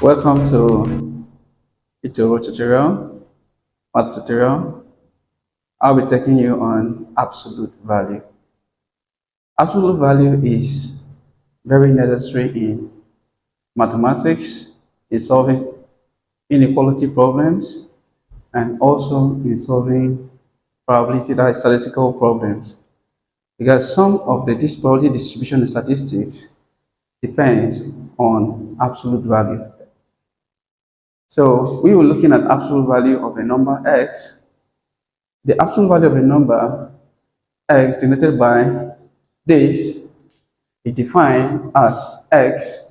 Welcome to Itoro tutorial, math tutorial. I'll be taking you on absolute value. Absolute value is very necessary in mathematics, in solving inequality problems, and also in solving probability, that is statistical problems. Because some of the probability distribution in statistics depends on absolute value. So we were looking at absolute value of a number x. The absolute value of a number x denoted by this is defined as x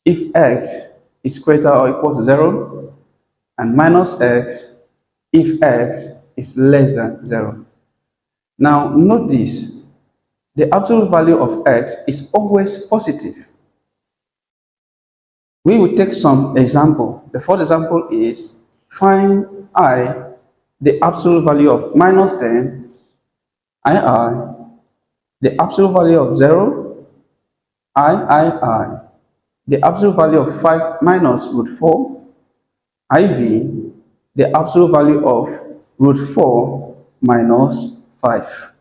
if x is greater or equal to 0 and minus x if x is less than 0. Now note this, the absolute value of x is always positive. We will take some example. The first example is find I, the absolute value of minus 10, I, the absolute value of 0, I, the absolute value of 5 minus root 4, IV, the absolute value of root 4 minus 5.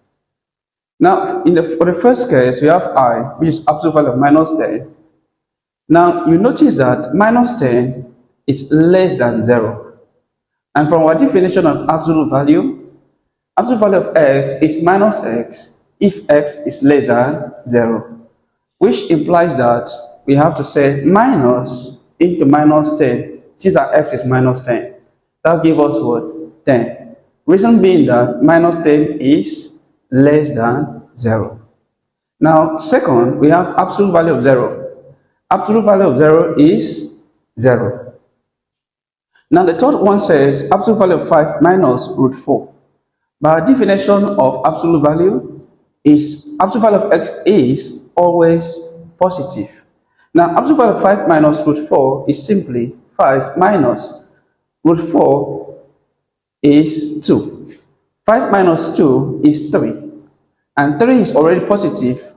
Now, for the first case, we have I, which is absolute value of minus 10. Now, you notice that minus 10 is less than 0. And from our definition of absolute value of x is minus x if x is less than 0, which implies that we have to say minus into minus 10, since our x is minus 10. That gives us what? 10. Reason being that minus 10 is less than 0. Now, second, we have absolute value of 0. Absolute value of 0 is 0. Now, the third one says absolute value of 5 minus root 4. By our definition of absolute value, absolute value of x is always positive. Now, absolute value of 5 minus root 4 is simply 5 minus root 4 is 2. 5 minus 2 is 3. And 3 is already positive.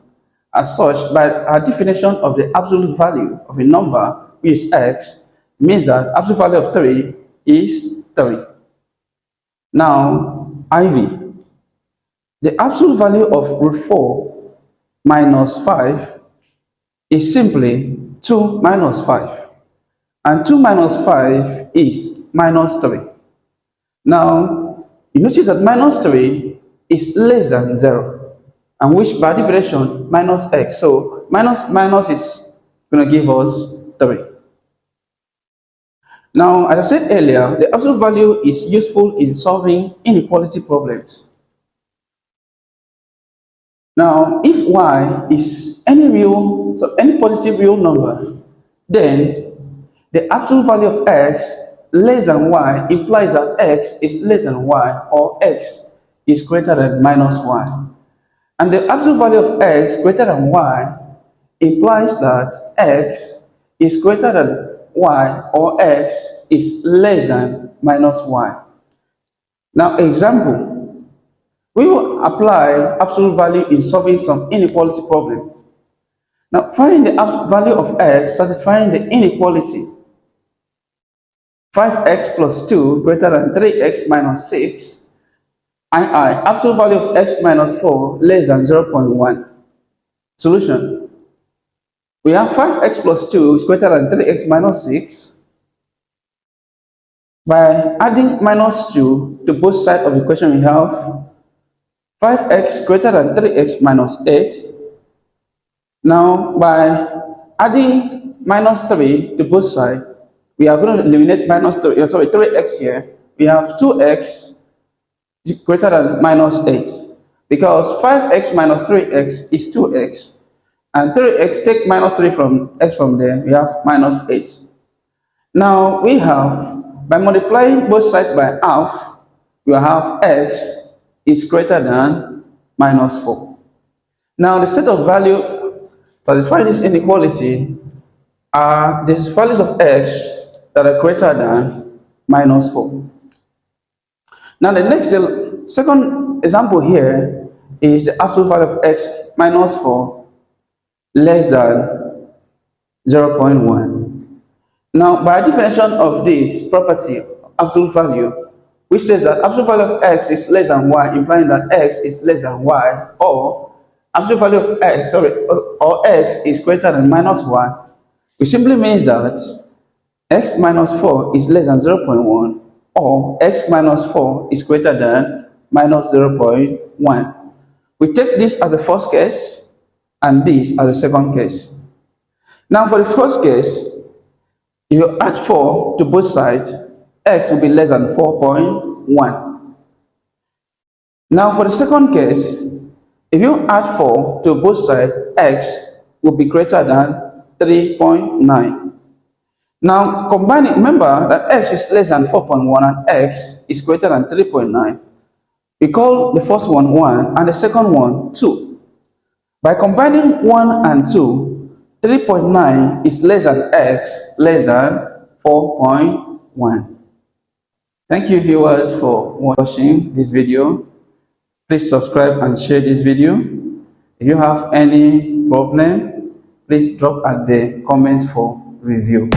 As such, by our definition of the absolute value of a number, which is x, means that absolute value of 3 is 3. Now, IV. The absolute value of root 4 minus 5 is simply 2 minus 5. And 2 minus 5 is minus 3. Now, you notice that minus 3 is less than 0. And which by definition minus x. So minus is going to give us 3. Now, as I said earlier, the absolute value is useful in solving inequality problems. Now, if y is any positive real number, then the absolute value of x less than y implies that x is less than y, or x is greater than minus y. And the absolute value of x greater than y implies that x is greater than y, or x is less than minus y. Now, example, we will apply absolute value in solving some inequality problems. Now, find the value of x satisfying the inequality 5x plus 2 greater than 3x minus 6. Absolute value of x minus 4 less than 0.1. Solution. We have 5x plus 2 is greater than 3x minus 6. By adding minus 2 to both sides of the equation, we have 5x greater than 3x minus 8. Now, by adding minus 3 to both sides, we are going to eliminate 3x here. We have 2x greater than minus 8, because 5x minus 3x is 2x, and 3x, take minus 3 from x from there, we have minus 8. Now we have, by multiplying both sides by half, we have x is greater than minus 4. Now the set of value satisfying this inequality are the values of x that are greater than minus 4. Now the second example here is the absolute value of x minus 4 less than 0.1. Now, by definition of this property, absolute value, which says that absolute value of x is less than y, implying that x is less than y, or absolute value of x, or x is greater than minus y, which simply means that x minus 4 is less than 0.1, or x minus 4 is greater than minus 0.1. We take this as the first case and this as the second case. Now, for the first case, if you add 4 to both sides, x will be less than 4.1. Now, for the second case, if you add 4 to both sides, x will be greater than 3.9. Now, combining, remember that x is less than 4.1 and x is greater than 3.9. We call the first one 1 and the second one 2. By combining 1 and 2, 3.9 is less than x less than 4.1. Thank you viewers for watching this video. Please subscribe and share this video. If you have any problem, please drop at the comment for review.